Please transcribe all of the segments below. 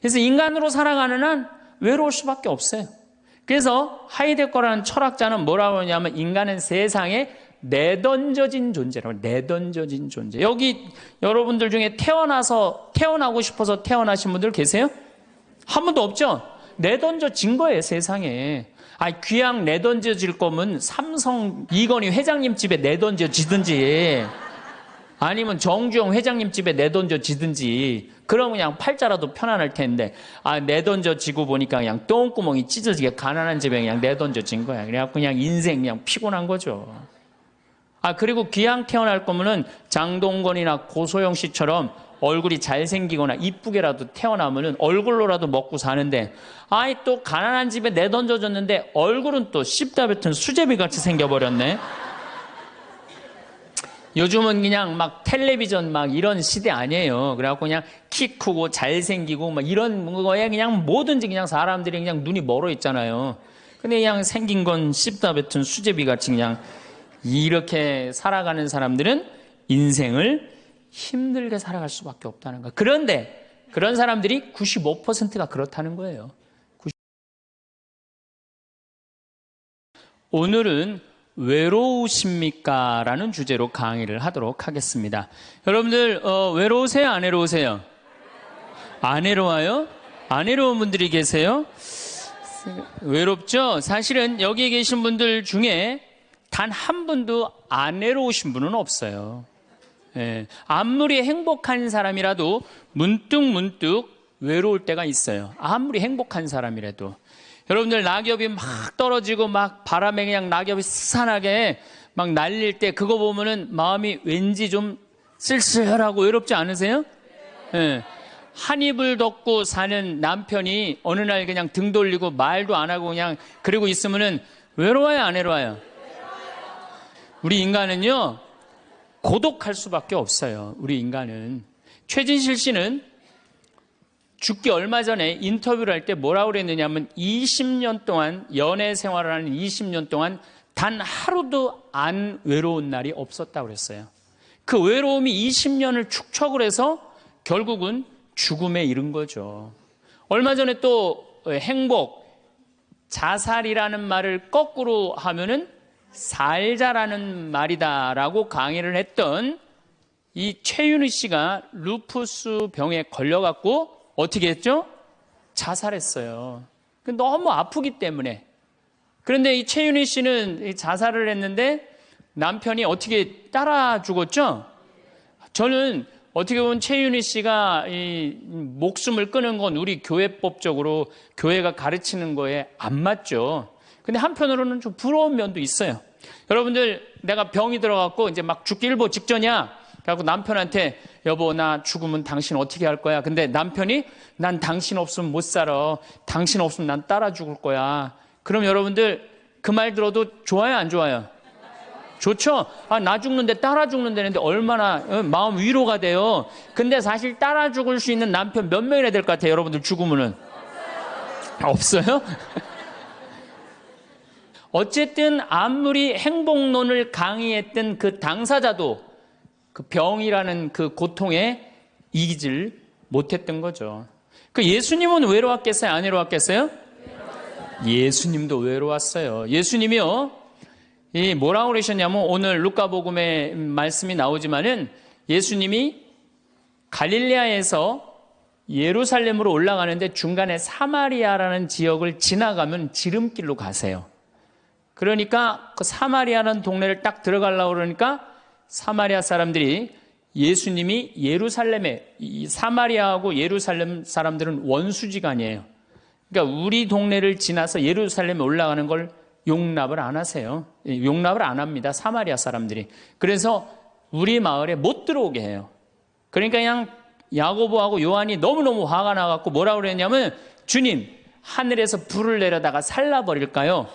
그래서 인간으로 살아가는 한 외로울 수밖에 없어요. 그래서 하이데거라는 철학자는 뭐라고 하냐면 인간은 세상에 내던져진 존재라고. 내던져진 존재. 여기 여러분들 중에 태어나고 싶어서 태어나신 분들 계세요? 한 분도 없죠? 내던져진 거예요, 세상에. 귀양 내던져질 거면 삼성 이건희 회장님 집에 내던져지든지 아니면 정주영 회장님 집에 내던져지든지 그러면 그냥 팔자라도 편안할 텐데 내던져지고 보니까 그냥 똥구멍이 찢어지게 가난한 집에 그냥 내던져진 거야. 그래갖고 그냥 인생 그냥 피곤한 거죠. 그리고 귀양 태어날 거면은 장동건이나 고소영 씨처럼 얼굴이 잘생기거나 이쁘게라도 태어나면은 얼굴로라도 먹고 사는데 또 가난한 집에 내던져졌는데 얼굴은 또 씹다 뱉은 수제비 같이 생겨버렸네. 요즘은 그냥 막 텔레비전 막 이런 시대 아니에요. 그래갖고 그냥 키 크고 잘생기고 막 이런 거에 그냥 뭐든지 그냥 사람들이 그냥 눈이 멀어 있잖아요. 근데 그냥 생긴 건 씹다 뱉은 수제비 같이 그냥 이렇게 살아가는 사람들은 인생을 힘들게 살아갈 수밖에 없다는 거예요. 그런데 그런 사람들이 95%가 그렇다는 거예요. 오늘은 외로우십니까? 라는 주제로 강의를 하도록 하겠습니다. 여러분들 외로우세요? 안 외로우세요? 안 외로워요? 안 외로운 분들이 계세요? 외롭죠? 사실은 여기 계신 분들 중에 단 한 분도 안 외로우신 분은 없어요. 아무리 행복한 사람이라도 문득 외로울 때가 있어요. 아무리 행복한 사람이라도. 여러분들 낙엽이 막 떨어지고 막 바람에 그냥 낙엽이 스산하게 막 날릴 때 그거 보면은 마음이 왠지 좀 쓸쓸하고 외롭지 않으세요? 한 입을 덮고 사는 남편이 어느 날 그냥 등 돌리고 말도 안 하고 그냥 그러고 있으면은 외로워요, 안 외로워요? 우리 인간은요, 고독할 수밖에 없어요. 우리 인간은. 최진실 씨는 죽기 얼마 전에 인터뷰를 할 때 뭐라고 그랬느냐면 20년 동안 연애 생활을 하는 20년 동안 단 하루도 안 외로운 날이 없었다고 그랬어요. 그 외로움이 20년을 축적을 해서 결국은 죽음에 이른 거죠. 얼마 전에 또 행복, 자살이라는 말을 거꾸로 하면은 살자라는 말이다라고 강의를 했던 이 최윤희 씨가 루푸스 병에 걸려갖고 어떻게 했죠? 자살했어요. 너무 아프기 때문에. 그런데 이 최윤희 씨는 자살을 했는데 남편이 어떻게 따라 죽었죠? 저는 어떻게 보면 최윤희 씨가 이 목숨을 끊은 건 우리 교회법적으로 교회가 가르치는 거에 안 맞죠. 근데 한편으로는 좀 부러운 면도 있어요. 여러분들, 내가 병이 들어갖고 이제 막 죽기 일보 직전이야. 그래갖고 남편한테 여보, 나 죽으면 당신 어떻게 할 거야? 근데 남편이 난 당신 없으면 못 살아. 당신 없으면 난 따라 죽을 거야. 그럼 여러분들 그 말 들어도 좋아요, 안 좋아요? 좋죠? 나 죽는데 따라 죽는다는데 얼마나 마음 위로가 돼요. 근데 사실 따라 죽을 수 있는 남편 몇 명이나 될 것 같아요, 여러분들 죽으면은? 없어요? 어쨌든 아무리 행복론을 강의했던 그 당사자도 그 병이라는 그 고통에 이기질 못했던 거죠. 그 예수님은 외로웠겠어요? 안 외로웠겠어요? 예수님도 외로웠어요. 예수님이요, 뭐라고 그러셨냐면 오늘 루카복음에 말씀이 나오지만은 예수님이 갈릴레아에서 예루살렘으로 올라가는데 중간에 사마리아라는 지역을 지나가면 지름길로 가세요. 그러니까 그 사마리아라는 동네를 딱 들어가려고 그러니까 사마리아 사람들이 예수님이 예루살렘에, 이 사마리아하고 예루살렘 사람들은 원수지간이에요. 그러니까 우리 동네를 지나서 예루살렘에 올라가는 걸 용납을 안 하세요. 용납을 안 합니다, 사마리아 사람들이. 그래서 우리 마을에 못 들어오게 해요. 그러니까 그냥 야고보하고 요한이 너무너무 화가 나갖고 뭐라고 그랬냐면, 주님, 하늘에서 불을 내려다가 살라버릴까요?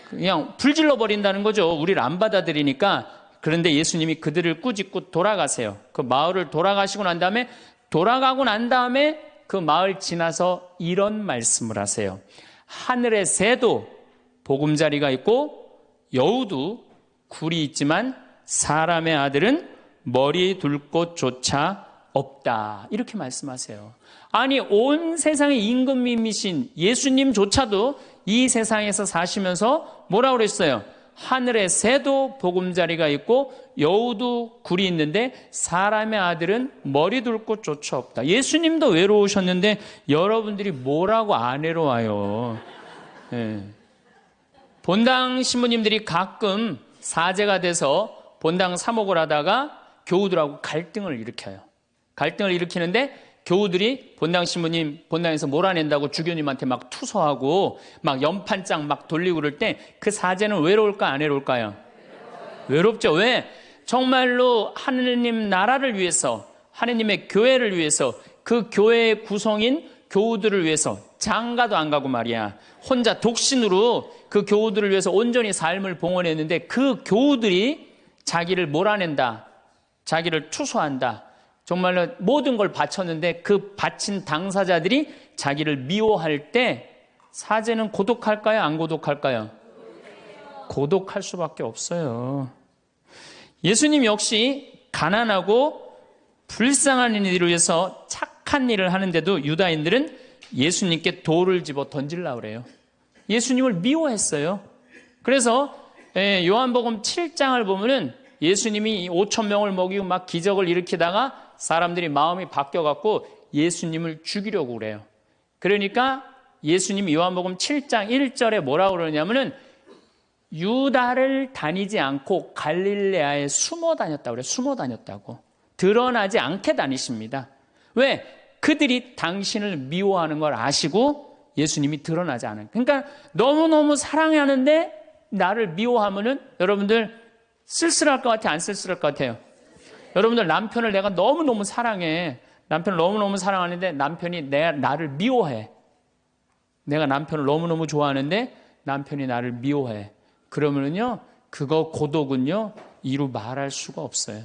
그냥 불질러 버린다는 거죠. 우리를 안 받아들이니까. 그런데 예수님이 그들을 꾸짖고 돌아가세요. 그 마을을 돌아가시고 난 다음에, 돌아가고 난 다음에 그 마을 지나서 이런 말씀을 하세요. 하늘의 새도 보금자리가 있고 여우도 굴이 있지만 사람의 아들은 머리 둘 곳조차 없다. 이렇게 말씀하세요. 아니, 온 세상의 임금님이신 예수님조차도 이 세상에서 사시면서 뭐라고 그랬어요? 하늘에 새도 보금자리가 있고 여우도 굴이 있는데 사람의 아들은 머리 둘 곳조차 없다. 예수님도 외로우셨는데 여러분들이 뭐라고 안 외로워요? 예. 본당 신부님들이 가끔 사제가 돼서 본당 사목을 하다가 교우들하고 갈등을 일으켜요. 갈등을 일으키는데 교우들이 본당 신부님 본당에서 몰아낸다고 주교님한테 막 투서하고 막 연판장 막 돌리고 그럴 때 그 사제는 외로울까 안 외로울까요? 외롭죠. 왜? 정말로 하느님 나라를 위해서, 하느님의 교회를 위해서, 그 교회의 구성인 교우들을 위해서 장가도 안 가고 말이야, 혼자 독신으로 그 교우들을 위해서 온전히 삶을 봉헌했는데 그 교우들이 자기를 몰아낸다, 자기를 투소한다, 정말로 모든 걸 바쳤는데 그 바친 당사자들이 자기를 미워할 때 사제는 고독할까요? 안 고독할까요? 고독할 수밖에 없어요. 예수님 역시 가난하고 불쌍한 이들을 위해서 착한 일을 하는데도 유다인들은 예수님께 돌을 집어 던지려고 그래요. 예수님을 미워했어요. 그래서 요한복음 7장을 보면은 예수님이 5천 명을 먹이고 막 기적을 일으키다가 사람들이 마음이 바뀌어갖고 예수님을 죽이려고 그래요. 그러니까 예수님이 요한복음 7장 1절에 뭐라고 그러냐면은 유다를 다니지 않고 갈릴레아에 숨어 다녔다고 그래요. 숨어 다녔다고. 드러나지 않게 다니십니다. 왜? 그들이 당신을 미워하는 걸 아시고 예수님이 드러나지 않은. 그러니까 너무너무 사랑하는데 나를 미워하면은 여러분들 쓸쓸할 것 같아요? 안 쓸쓸할 것 같아요? 여러분들 남편을 내가 너무너무 사랑해. 남편을 너무너무 사랑하는데 남편이 나를 미워해. 내가 남편을 너무너무 좋아하는데 남편이 나를 미워해. 그러면은요, 그거 고독은요, 이루 말할 수가 없어요.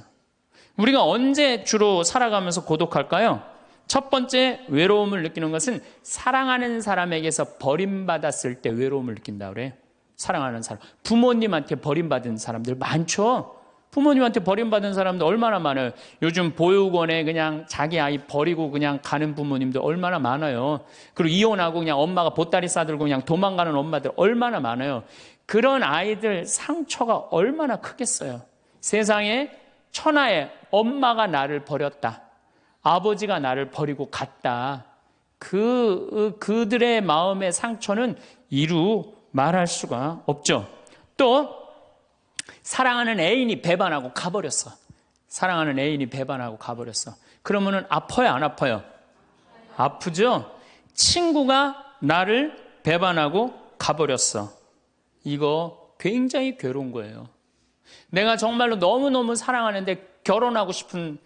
우리가 언제 주로 살아가면서 고독할까요? 첫 번째 외로움을 느끼는 것은 사랑하는 사람에게서 버림받았을 때 외로움을 느낀다 그래요. 사랑하는 사람. 부모님한테 버림받은 사람들 많죠? 부모님한테 버림받은 사람들 얼마나 많아요. 요즘 보육원에 그냥 자기 아이 버리고 그냥 가는 부모님들 얼마나 많아요. 그리고 이혼하고 그냥 엄마가 보따리 싸들고 그냥 도망가는 엄마들 얼마나 많아요. 그런 아이들 상처가 얼마나 크겠어요. 세상에 천하에 엄마가 나를 버렸다, 아버지가 나를 버리고 갔다, 그들의 마음의 상처는 이루 말할 수가 없죠. 또 사랑하는 애인이 배반하고 가버렸어. 사랑하는 애인이 배반하고 가버렸어. 그러면은 아파요, 안 아파요? 아프죠? 친구가 나를 배반하고 가버렸어. 이거 굉장히 괴로운 거예요. 내가 정말로 너무너무 사랑하는데 결혼하고 싶은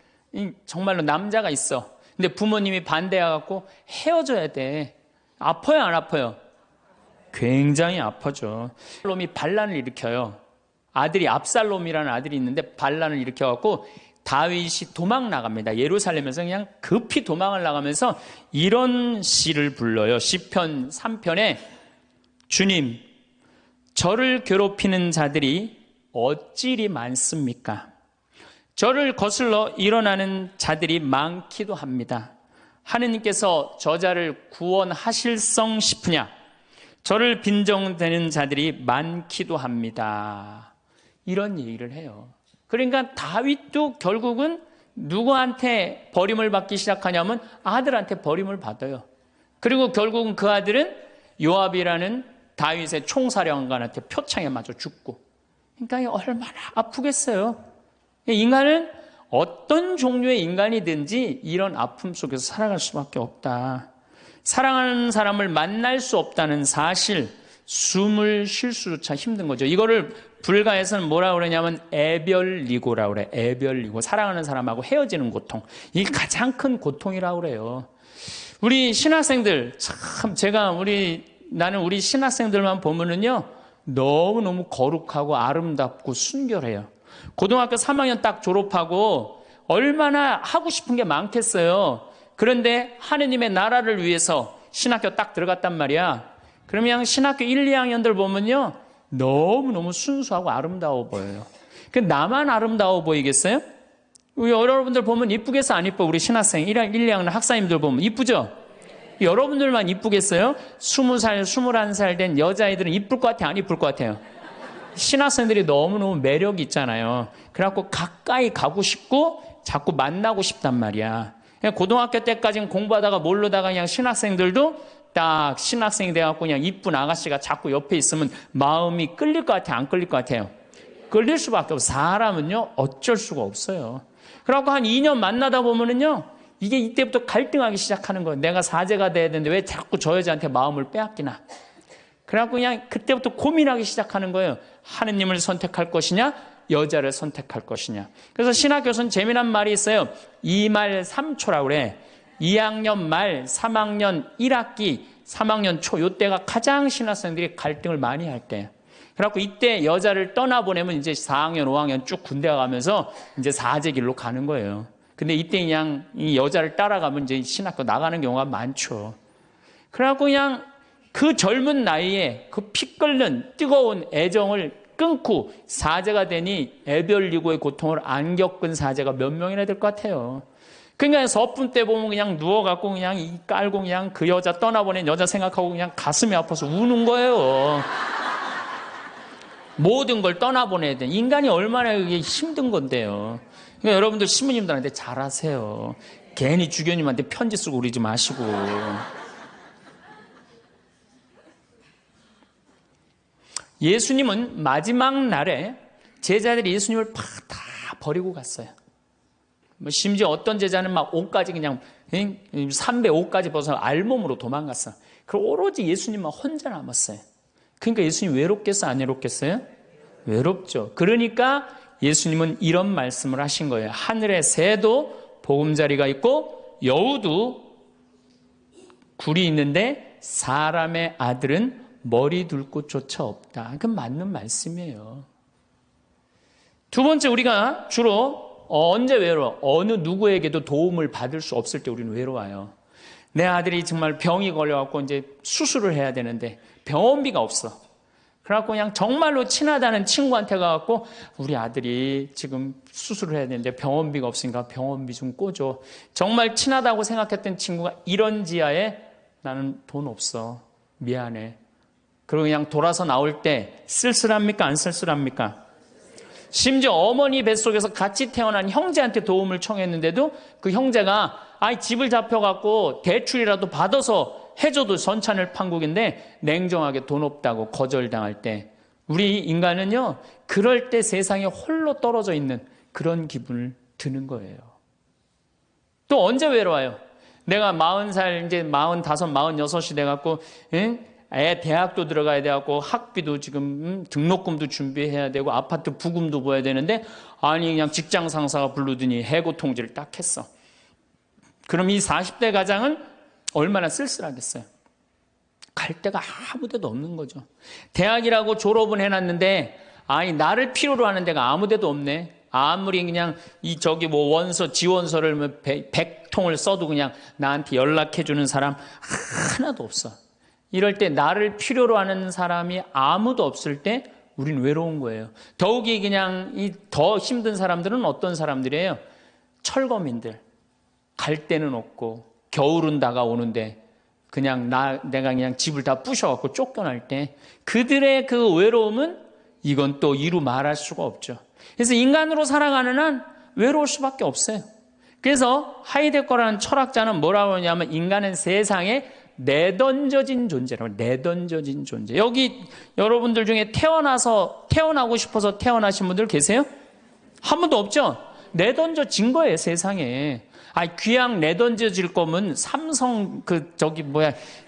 정말로 남자가 있어. 근데 부모님이 반대해갖고 헤어져야 돼. 아파요, 안 아파요? 굉장히 아파죠. 압살롬이 반란을 일으켜요. 아들이 압살롬이라는 아들이 있는데 반란을 일으켜갖고 다윗이 도망 나갑니다. 예루살렘에서 그냥 급히 도망을 나가면서 이런 시를 불러요. 시편 3편에 주님, 저를 괴롭히는 자들이 어찌리 많습니까? 저를 거슬러 일어나는 자들이 많기도 합니다. 하느님께서 저자를 구원하실성 싶으냐? 저를 빈정대는 자들이 많기도 합니다. 이런 얘기를 해요. 그러니까 다윗도 결국은 누구한테 버림을 받기 시작하냐면 아들한테 버림을 받아요. 그리고 결국은 그 아들은 요압이라는 다윗의 총사령관한테 표창에 맞아 죽고. 그러니까 얼마나 아프겠어요. 인간은 어떤 종류의 인간이든지 이런 아픔 속에서 살아갈 수밖에 없다. 사랑하는 사람을 만날 수 없다는 사실, 숨을 쉴 수조차 힘든 거죠. 이거를 불가에서는 뭐라고 그러냐면 애별리고라고 그래. 애별리고. 사랑하는 사람하고 헤어지는 고통. 이게 가장 큰 고통이라고 그래요. 우리 신학생들, 참 나는 우리 신학생들만 보면은요, 너무너무 거룩하고 아름답고 순결해요. 고등학교 3학년 딱 졸업하고 얼마나 하고 싶은 게 많겠어요. 그런데 하느님의 나라를 위해서 신학교 딱 들어갔단 말이야. 그러면 신학교 1, 2학년들 보면요, 너무너무 순수하고 아름다워 보여요. 그 나만 아름다워 보이겠어요? 우리 여러분들 보면 이쁘겠어, 안 이뻐? 우리 신학생 1, 2학년 학사님들 보면 이쁘죠? 여러분들만 이쁘겠어요? 20살, 21살 된 여자아이들은 이쁠 것 같아요, 안 이쁠 것 같아요? 신학생들이 너무너무 매력이 있잖아요. 그래갖고 가까이 가고 싶고 자꾸 만나고 싶단 말이야. 고등학교 때까지는 공부하다가 모르다가 그냥 신학생들도 딱 신학생이 돼갖고 그냥 이쁜 아가씨가 자꾸 옆에 있으면 마음이 끌릴 것 같아요, 안 끌릴 것 같아요? 끌릴 수밖에 없어요. 사람은요, 어쩔 수가 없어요. 그래갖고 한 2년 만나다 보면은요, 이게 이때부터 갈등하기 시작하는 거예요. 내가 사제가 돼야 되는데 왜 자꾸 저 여자한테 마음을 빼앗기나. 그래갖고 그냥 그때부터 고민하기 시작하는 거예요. 하느님을 선택할 것이냐, 여자를 선택할 것이냐. 그래서 신학교에서는 재미난 말이 있어요. 2말 3초라고 그래. 2학년 말, 3학년 1학기, 3학년 초, 요때가 가장 신학생들이 갈등을 많이 할 때예요. 그래갖고 이때 여자를 떠나보내면 이제 4학년, 5학년 쭉 군대 가면서 이제 사제 길로 가는 거예요. 근데 이때 그냥 이 여자를 따라가면 이제 신학교 나가는 경우가 많죠. 그래갖고 그냥 그 젊은 나이에 그 피 끓는 뜨거운 애정을 끊고 사제가 되니 애별리고의 고통을 안 겪은 사제가 몇 명이나 될 것 같아요. 그러니까 서품 때 보면 그냥 누워갖고 그냥 이 깔고 그냥 그 여자 떠나보낸 여자 생각하고 그냥 가슴이 아파서 우는 거예요. 모든 걸 떠나보내야 돼. 인간이 얼마나 이게 힘든 건데요. 그러니까 여러분들 신부님들한테 잘하세요. 괜히 주교님한테 편지 쓰고 그러지 마시고. 예수님은 마지막 날에 제자들이 예수님을 다 버리고 갔어요. 심지어 어떤 제자는 막 옷까지 그냥 삼배 옷까지 벗어 알몸으로 도망갔어. 그리고 오로지 예수님만 혼자 남았어요. 그러니까 예수님 외롭겠어요, 안 외롭겠어요? 외롭죠. 그러니까 예수님은 이런 말씀을 하신 거예요. 하늘에 새도 보금자리가 있고 여우도 굴이 있는데 사람의 아들은 머리 둘 곳조차 없다. 그건 맞는 말씀이에요. 두 번째, 우리가 주로 언제 외로워? 어느 누구에게도 도움을 받을 수 없을 때 우리는 외로워요. 내 아들이 정말 병이 걸려갖고 이제 수술을 해야 되는데 병원비가 없어. 그래갖고 그냥 정말로 친하다는 친구한테 가갖고 우리 아들이 지금 수술을 해야 되는데 병원비가 없으니까 병원비 좀 꿔줘. 정말 친하다고 생각했던 친구가 이런 지하에 나는 돈 없어. 미안해. 그리고 그냥 돌아서 나올 때 쓸쓸합니까? 안 쓸쓸합니까? 심지어 어머니 뱃속에서 같이 태어난 형제한테 도움을 청했는데도 그 형제가 집을 잡혀갖고 대출이라도 받아서 해줘도 전찬을 판국인데 냉정하게 돈 없다고 거절당할 때 우리 인간은요, 그럴 때 세상에 홀로 떨어져 있는 그런 기분을 드는 거예요. 또 언제 외로워요? 내가 40살, 이제 45, 46이 돼갖고 애 대학도 들어가야 돼갖고 학비도 지금 등록금도 준비해야 되고 아파트 부금도 보여야 되는데 그냥 직장 상사가 부르더니 해고 통지를 딱 했어. 그럼 이 40대 가장은 얼마나 쓸쓸하겠어요. 갈 데가 아무 데도 없는 거죠. 대학이라고 졸업은 해놨는데 나를 필요로 하는 데가 아무 데도 없네. 아무리 그냥 원서 지원서를 100통을 써도 그냥 나한테 연락해주는 사람 하나도 없어. 이럴 때 나를 필요로 하는 사람이 아무도 없을 때 우린 외로운 거예요. 더욱이 그냥 더 힘든 사람들은 어떤 사람들이에요? 철거민들. 갈 데는 없고 겨울은 다가오는데 그냥 내가 그냥 집을 다 부셔갖고 쫓겨날 때 그들의 그 외로움은 이건 또 이루 말할 수가 없죠. 그래서 인간으로 살아가는 한 외로울 수밖에 없어요. 그래서 하이데거라는 철학자는 뭐라고 하냐면 인간은 세상에 내던져진 존재라고. 내던져진 존재. 여기 여러분들 중에 태어나고 싶어서 태어나신 분들 계세요? 한 분도 없죠? 내던져진 거예요, 세상에. 귀양 내던져질 거면 삼성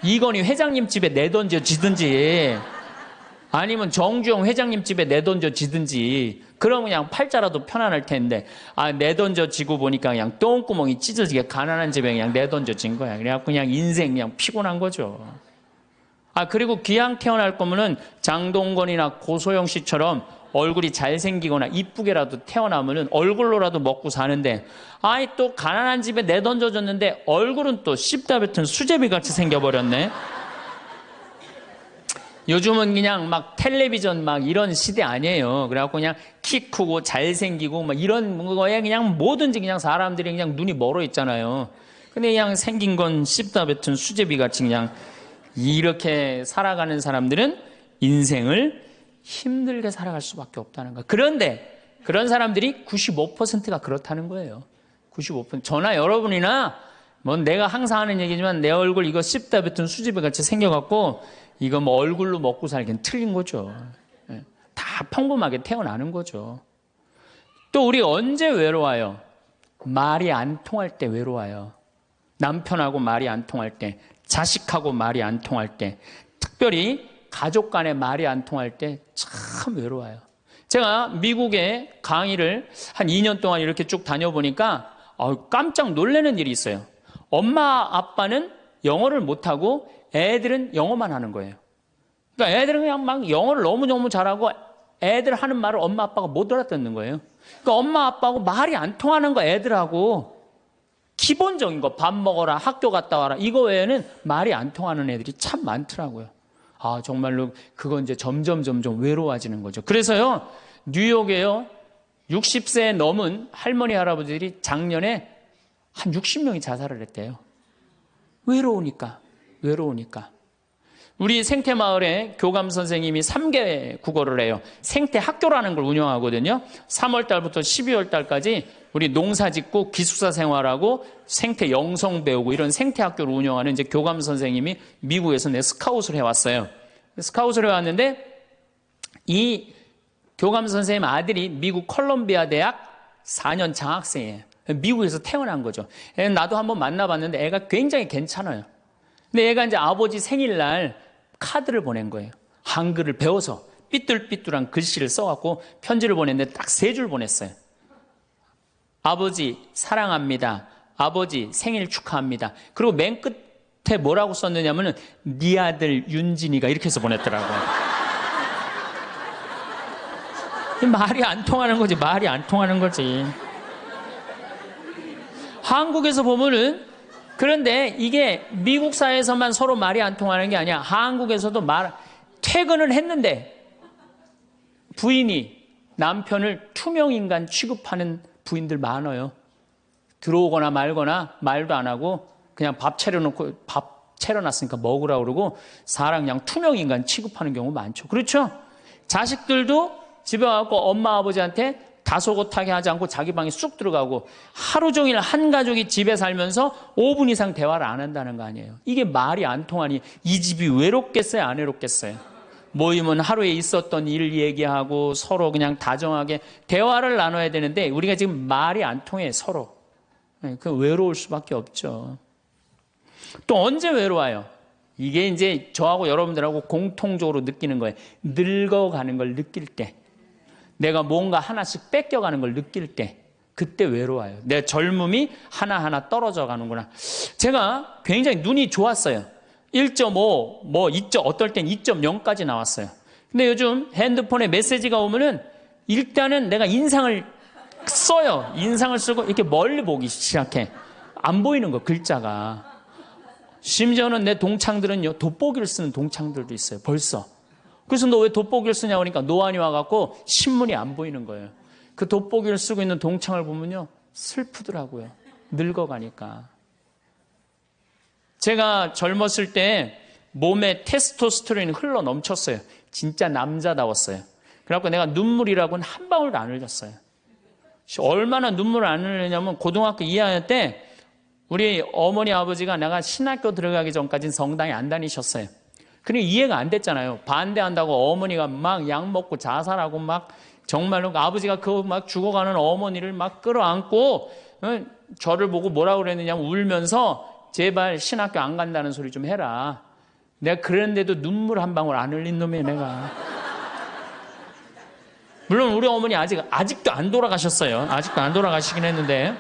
이건희 회장님 집에 내던져지든지 아니면 정주영 회장님 집에 내던져지든지 그러면 그냥 팔자라도 편안할 텐데 내던져지고 보니까 그냥 똥구멍이 찢어지게 가난한 집에 그냥 내던져진 거야. 그래갖고 그냥 인생 그냥 피곤한 거죠. 그리고 귀양 태어날 거면은 장동건이나 고소영 씨처럼 얼굴이 잘생기거나 이쁘게라도 태어나면은 얼굴로라도 먹고 사는데 또 가난한 집에 내던져졌는데 얼굴은 또 씹다 뱉은 수제비 같이 생겨버렸네. 요즘은 그냥 막 텔레비전 막 이런 시대 아니에요. 그래갖고 그냥 키 크고 잘생기고 막 이런 거에 그냥 뭐든지 그냥 사람들이 그냥 눈이 멀어 있잖아요. 근데 그냥 생긴 건 씹다 뱉은 수제비 같이 그냥 이렇게 살아가는 사람들은 인생을 힘들게 살아갈 수밖에 없다는 거. 그런데 그런 사람들이 95%가 그렇다는 거예요. 95%. 저나 여러분이나 뭐 내가 항상 하는 얘기지만 내 얼굴 이거 씹다 뱉은 수제비 같이 생겨갖고 이거 뭐 얼굴로 먹고 살기는 틀린 거죠. 다 평범하게 태어나는 거죠. 또 우리 언제 외로워요? 말이 안 통할 때 외로워요. 남편하고 말이 안 통할 때, 자식하고 말이 안 통할 때, 특별히 가족 간에 말이 안 통할 때 참 외로워요. 제가 미국에 강의를 한 2년 동안 이렇게 쭉 다녀보니까 깜짝 놀라는 일이 있어요. 엄마 아빠는 영어를 못하고 애들은 영어만 하는 거예요. 그러니까 애들은 그냥 막 영어를 너무너무 잘하고 애들 하는 말을 엄마 아빠가 못 알아듣는 거예요. 그러니까 엄마 아빠하고 말이 안 통하는 거 애들하고 기본적인 거 밥 먹어라, 학교 갔다 와라 이거 외에는 말이 안 통하는 애들이 참 많더라고요. 정말로 그건 이제 점점 외로워지는 거죠. 그래서요 뉴욕에요 60세 넘은 할머니 할아버지들이 작년에 한 60명이 자살을 했대요. 외로우니까. 우리 생태마을에 교감 선생님이 3개 국어를 해요. 생태학교라는 걸 운영하거든요. 3월 달부터 12월 달까지 우리 농사 짓고 기숙사 생활하고 생태 영성 배우고 이런 생태학교를 운영하는 이제 교감 선생님이 미국에서 스카웃을 해왔어요. 스카웃을 해왔는데 이 교감 선생님 아들이 미국 컬럼비아 대학 4년 장학생이에요. 미국에서 태어난 거죠. 나도 한번 만나봤는데 애가 굉장히 괜찮아요. 근데 애가 이제 아버지 생일날 카드를 보낸 거예요. 한글을 배워서 삐뚤삐뚤한 글씨를 써갖고 편지를 보냈는데 딱 3줄 보냈어요. 아버지 사랑합니다. 아버지 생일 축하합니다. 그리고 맨 끝에 뭐라고 썼느냐면은 네 아들 윤진이가 이렇게 해서 보냈더라고요. 말이 안 통하는 거지. 말이 안 통하는 거지. 한국에서 보면은 그런데 이게 미국 사회에서만 서로 말이 안 통하는 게 아니야. 한국에서도 퇴근을 했는데 부인이 남편을 투명인간 취급하는 부인들 많아요. 들어오거나 말거나 말도 안 하고 그냥 밥 차려놨으니까 먹으라고 그러고 사람 그냥 투명인간 취급하는 경우 많죠. 그렇죠? 자식들도 집에 와서 엄마 아버지한테 다소곳하게 하지 않고 자기 방에 쑥 들어가고 하루 종일 한 가족이 집에 살면서 5분 이상 대화를 안 한다는 거 아니에요. 이게 말이 안 통하니 이 집이 외롭겠어요? 안 외롭겠어요? 모이면 하루에 있었던 일 얘기하고 서로 그냥 다정하게 대화를 나눠야 되는데 우리가 지금 말이 안 통해 서로. 그 외로울 수밖에 없죠. 또 언제 외로워요? 이게 이제 저하고 여러분들하고 공통적으로 느끼는 거예요. 늙어가는 걸 느낄 때. 내가 뭔가 하나씩 뺏겨가는 걸 느낄 때 그때 외로워요. 내 젊음이 하나하나 떨어져 가는구나. 제가 굉장히 눈이 좋았어요. 1.5, 어떨 땐 2.0까지 나왔어요. 근데 요즘 핸드폰에 메시지가 오면은 일단은 내가 인상을 써요. 인상을 쓰고 이렇게 멀리 보기 시작해. 안 보이는 거, 글자가. 심지어는 내 동창들은요, 돋보기를 쓰는 동창들도 있어요. 벌써. 그래서 너 왜 돋보기를 쓰냐고 하니까 노안이 와갖고 신문이 안 보이는 거예요. 그 돋보기를 쓰고 있는 동창을 보면요, 슬프더라고요. 늙어가니까. 제가 젊었을 때 몸에 테스토스테론이 흘러 넘쳤어요. 진짜 남자다웠어요. 그래갖고 내가 눈물이라고는 한 방울도 안 흘렸어요. 얼마나 눈물을 안 흘리냐면 고등학교 2학년 때 우리 어머니 아버지가 내가 신학교 들어가기 전까지는 성당에 안 다니셨어요. 그러니 이해가 안 됐잖아요. 반대한다고 어머니가 막 약 먹고 자살하고 막 정말로 아버지가 그 막 죽어가는 어머니를 막 끌어안고 저를 보고 뭐라고 그랬느냐면 울면서 제발 신학교 안 간다는 소리 좀 해라. 내가 그랬는데도 눈물 한 방울 안 흘린 놈이에요, 내가. 물론 우리 어머니 아직도 안 돌아가셨어요. 아직도 안 돌아가시긴 했는데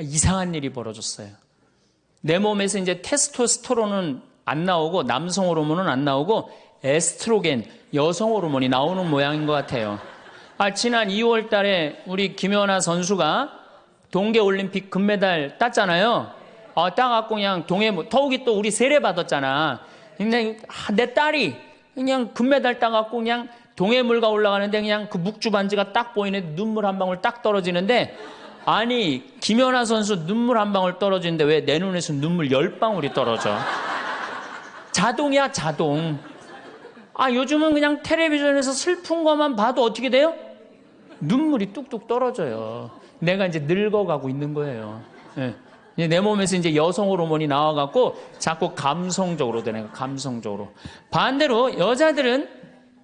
이상한 일이 벌어졌어요. 내 몸에서 이제 테스토스테론은 안 나오고 남성 호르몬은 안 나오고 에스트로겐, 여성 호르몬이 나오는 모양인 것 같아요. 지난 2월 달에 우리 김연아 선수가 동계올림픽 금메달 땄잖아요. 따갖고 그냥 더욱이 또 우리 세례 받았잖아. 근데 내 딸이 그냥 금메달 따갖고 그냥 동해물가 올라가는데 그냥 그 묵주 반지가 딱 보이는데 눈물 한 방울 딱 떨어지는데, 아니 김연아 선수 눈물 한 방울 떨어지는데 왜 내 눈에서 눈물 10방울이 떨어져? 자동이야, 자동. 요즘은 그냥 텔레비전에서 슬픈 것만 봐도 어떻게 돼요? 눈물이 뚝뚝 떨어져요. 내가 이제 늙어가고 있는 거예요. 네. 내 몸에서 이제 여성 호르몬이 나와갖고 자꾸 감성적으로 되는 거예요. 감성적으로. 반대로 여자들은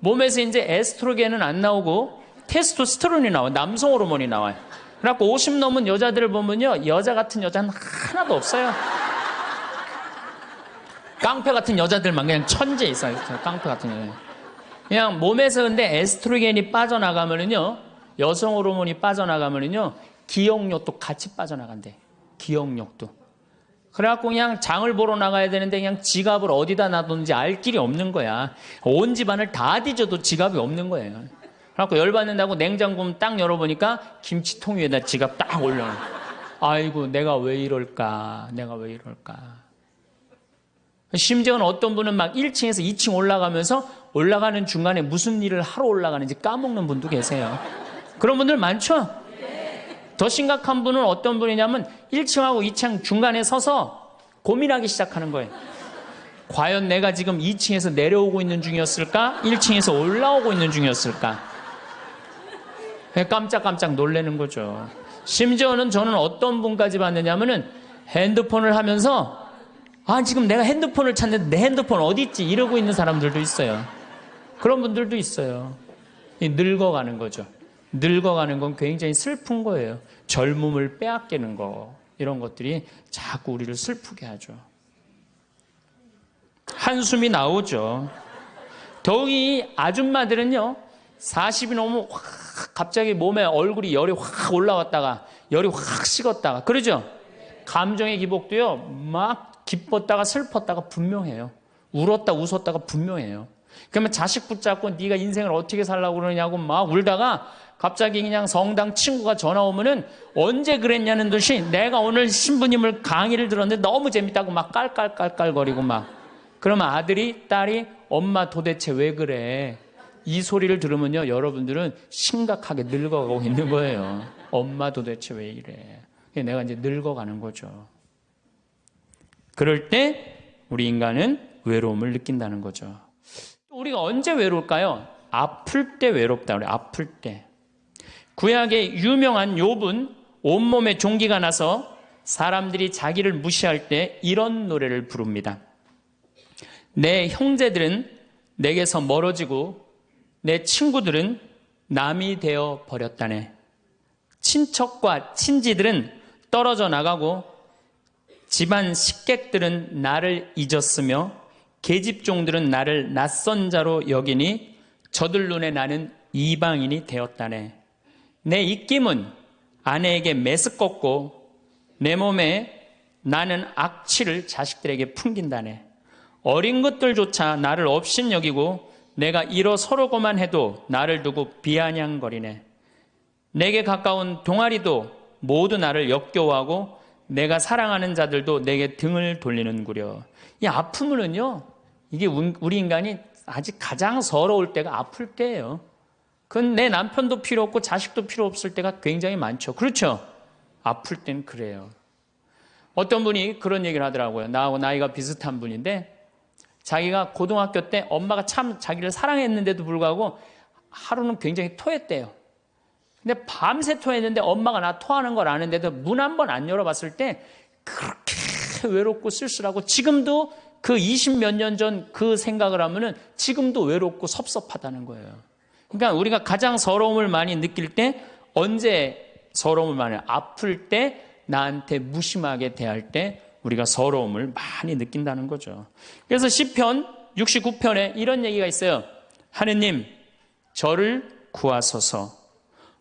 몸에서 이제 에스트로겐은 안 나오고 테스토스테론이 나와요. 남성 호르몬이 나와요. 그래갖고 50 넘은 여자들을 보면요, 여자 같은 여자는 하나도 없어요. 깡패 같은 여자들만 그냥 천재 있어요. 깡패 같은 여자. 그냥 몸에서 근데 에스트로겐이 빠져나가면은요, 여성 호르몬이 빠져나가면은요, 기억력도 같이 빠져나간대. 기억력도. 그래갖고 그냥 장을 보러 나가야 되는데 그냥 지갑을 어디다 놔뒀는지 알 길이 없는 거야. 온 집안을 다 뒤져도 지갑이 없는 거예요. 그래갖고 열받는다고 냉장고 딱 열어보니까 김치통 위에다 지갑 딱 올려놔. 아이고, 내가 왜 이럴까? 내가 왜 이럴까? 심지어는 어떤 분은 막 1층에서 2층 올라가면서 올라가는 중간에 무슨 일을 하러 올라가는지 까먹는 분도 계세요. 그런 분들 많죠? 더 심각한 분은 어떤 분이냐면 1층하고 2층 중간에 서서 고민하기 시작하는 거예요. 과연 내가 지금 2층에서 내려오고 있는 중이었을까? 1층에서 올라오고 있는 중이었을까? 깜짝깜짝 놀라는 거죠. 심지어는 저는 어떤 분까지 봤느냐면은 핸드폰을 하면서 지금 내가 핸드폰을 찾는데 내 핸드폰 어디 있지? 이러고 있는 사람들도 있어요. 그런 분들도 있어요. 늙어가는 거죠. 늙어가는 건 굉장히 슬픈 거예요. 젊음을 빼앗기는 거, 이런 것들이 자꾸 우리를 슬프게 하죠. 한숨이 나오죠. 더욱이 아줌마들은요, 40이 넘으면 확 갑자기 몸에 얼굴이 열이 확 올라왔다가 열이 확 식었다가, 그러죠? 감정의 기복도요, 막 기뻤다가 슬펐다가 분명해요. 울었다 웃었다가 분명해요. 그러면 자식 붙잡고 네가 인생을 어떻게 살라고 그러냐고 막 울다가 갑자기 그냥 성당 친구가 전화 오면은 언제 그랬냐는 듯이 내가 오늘 신부님을 강의를 들었는데 너무 재밌다고 막 깔깔깔깔거리고 막. 그러면 아들이, 딸이 엄마 도대체 왜 그래? 이 소리를 들으면요, 여러분들은 심각하게 늙어가고 있는 거예요. 엄마 도대체 왜 이래? 내가 이제 늙어가는 거죠. 그럴 때 우리 인간은 외로움을 느낀다는 거죠. 우리가 언제 외로울까요? 아플 때 외롭다 그래요. 아플 때. 구약의 유명한 욥은 온몸에 종기가 나서 사람들이 자기를 무시할 때 이런 노래를 부릅니다. 내 형제들은 내게서 멀어지고 내 친구들은 남이 되어 버렸다네. 친척과 친지들은 떨어져 나가고 집안 식객들은 나를 잊었으며 계집종들은 나를 낯선 자로 여기니 저들 눈에 나는 이방인이 되었다네. 내 입김은 아내에게 메스껍고 내 몸에 나는 악취를 자식들에게 풍긴다네. 어린 것들조차 나를 업신여기고 내가 일어서려고만 해도 나를 두고 비아냥거리네. 내게 가까운 동아리도 모두 나를 역겨워하고 내가 사랑하는 자들도 내게 등을 돌리는구려. 이 아픔은요, 이게 우리 인간이 아직 가장 서러울 때가 아플 때예요. 그건 내 남편도 필요 없고 자식도 필요 없을 때가 굉장히 많죠. 그렇죠? 아플 땐 그래요. 어떤 분이 그런 얘기를 하더라고요. 나하고 나이가 비슷한 분인데 자기가 고등학교 때 엄마가 참 자기를 사랑했는데도 불구하고 하루는 굉장히 토했대요. 근데 밤새 토했는데 엄마가 나 토하는 걸 아는데도 문 한 번 안 열어봤을 때 그렇게 외롭고 쓸쓸하고, 지금도 그 20몇 년 전 그 생각을 하면은 지금도 외롭고 섭섭하다는 거예요. 그러니까 우리가 가장 서러움을 많이 느낄 때, 언제 서러움을 많이, 아플 때, 나한테 무심하게 대할 때 우리가 서러움을 많이 느낀다는 거죠. 그래서 시편 69편에 이런 얘기가 있어요. 하느님, 저를 구하소서.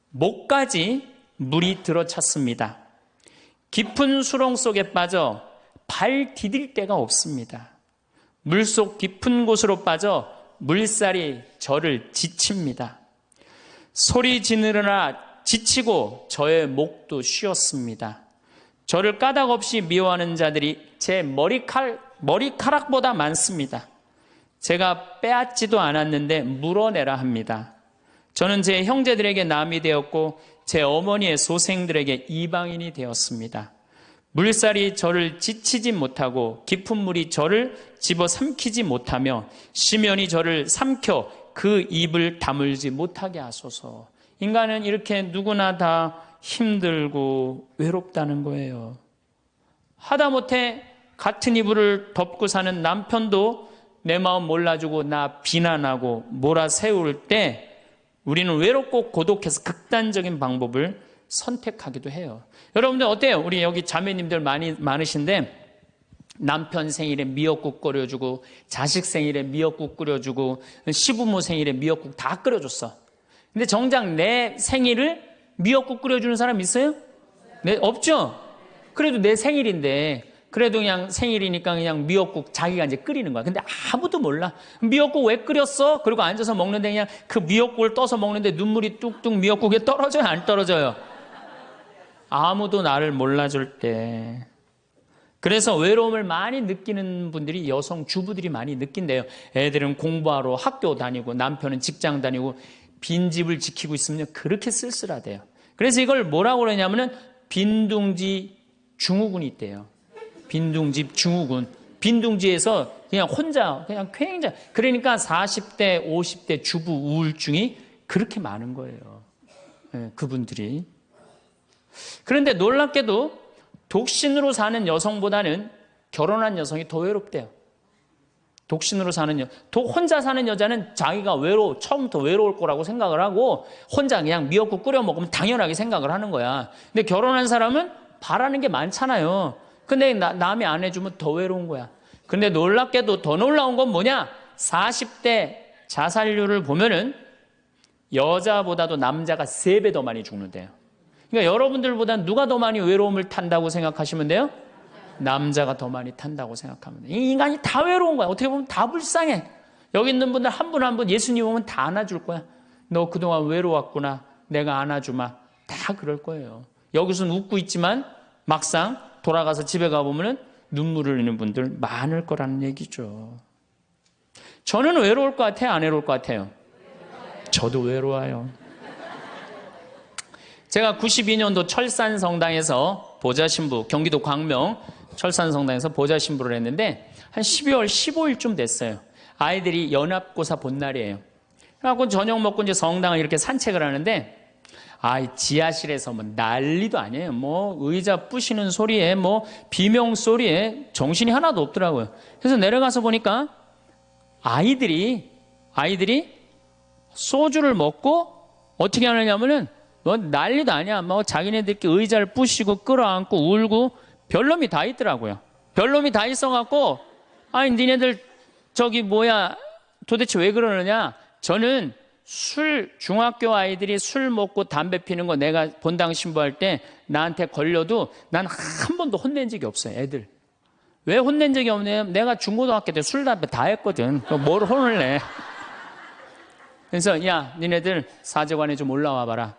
목까지 물이 들어찼습니다. 깊은 수렁 속에 빠져 발 디딜 데가 없습니다. 물속 깊은 곳으로 빠져 물살이 저를 지칩니다. 소리 지르느라 지치고 저의 목도 쉬었습니다. 저를 까닭없이 미워하는 자들이 제 머리카락보다 많습니다. 제가 빼앗지도 않았는데 물어내라 합니다. 저는 제 형제들에게 남이 되었고 제 어머니의 소생들에게 이방인이 되었습니다. 물살이 저를 지치지 못하고 깊은 물이 저를 집어삼키지 못하며 심연이 저를 삼켜 그 입을 다물지 못하게 하소서. 인간은 이렇게 누구나 다 힘들고 외롭다는 거예요. 하다못해 같은 이불을 덮고 사는 남편도 내 마음 몰라주고 나 비난하고 몰아세울 때 우리는 외롭고 고독해서 극단적인 방법을 선택하기도 해요. 여러분들 어때요? 우리 여기 자매님들 많으신데 남편 생일에 미역국 끓여주고 자식 생일에 미역국 끓여주고 시부모 생일에 미역국 다 끓여줬어. 근데 정작 내 생일을 미역국 끓여주는 사람 있어요? 네, 없죠? 그래도 내 생일인데 그래도 그냥 생일이니까 그냥 미역국 자기가 이제 끓이는 거야. 근데 아무도 몰라. 미역국 왜 끓였어? 그리고 앉아서 먹는데 그냥 그 미역국을 떠서 먹는데 눈물이 뚝뚝 미역국에 떨어져요? 안 떨어져요? 아무도 나를 몰라줄 때. 그래서 외로움을 많이 느끼는 분들이 여성 주부들이 많이 느낀대요. 애들은 공부하러 학교 다니고 남편은 직장 다니고 빈집을 지키고 있으면 그렇게 쓸쓸하대요. 그래서 이걸 뭐라고 그러냐면은 빈둥지 증후군이 있대요. 빈둥지 증후군. 빈둥지에서 그냥 혼자 그냥 굉장히 그러니까 40대 50대 주부 우울증이 그렇게 많은 거예요. 네, 그분들이. 그런데 놀랍게도 독신으로 사는 여성보다는 결혼한 여성이 더 외롭대요. 독신으로 사는 혼자 사는 여자는 자기가 처음부터 외로울 거라고 생각을 하고 혼자 그냥 미역국 끓여 먹으면 당연하게 생각을 하는 거야. 근데 결혼한 사람은 바라는 게 많잖아요. 근데 남이 안 해주면 더 외로운 거야. 근데 놀랍게도 더 놀라운 건 뭐냐? 40대 자살률을 보면은 여자보다도 남자가 3배 더 많이 죽는데요. 그러니까 여러분들보다 누가 더 많이 외로움을 탄다고 생각하시면 돼요? 남자가 더 많이 탄다고 생각하면 돼요. 이 인간이 다 외로운 거야. 어떻게 보면 다 불쌍해. 여기 있는 분들 한 분 한 분 예수님 오면 다 안아줄 거야. 너 그동안 외로웠구나. 내가 안아주마. 다 그럴 거예요. 여기서는 웃고 있지만 막상 돌아가서 집에 가보면 눈물을 흘리는 분들 많을 거라는 얘기죠. 저는 외로울 것 같아요? 안 외로울 것 같아요? 저도 외로워요. 제가 92년도 철산성당에서 보좌신부, 경기도 광명 철산성당에서 보좌신부를 했는데 한 12월 15일쯤 됐어요. 아이들이 연합고사 본 날이에요. 그래갖고 저녁 먹고 이제 성당을 이렇게 산책을 하는데 지하실에서 뭐 난리도 아니에요. 뭐 의자 부시는 소리에 뭐 비명 소리에 정신이 하나도 없더라고요. 그래서 내려가서 보니까 아이들이 소주를 먹고 어떻게 하느냐면은 뭐 난리도 아니야. 뭐 자기네들끼리 의자를 부시고 끌어안고 울고 별놈이 다 있더라고요. 별놈이 다 있어갖고 니네들 도대체 왜 그러느냐? 저는 중학교 아이들이 술 먹고 담배 피는 거 내가 본당 신부할 때 나한테 걸려도 난 한 번도 혼낸 적이 없어요. 애들. 왜 혼낸 적이 없냐면 내가 중고등학교 때 술, 담배 다 했거든. 뭘 혼을 내. 그래서 야 니네들 사제관에 좀 올라와 봐라.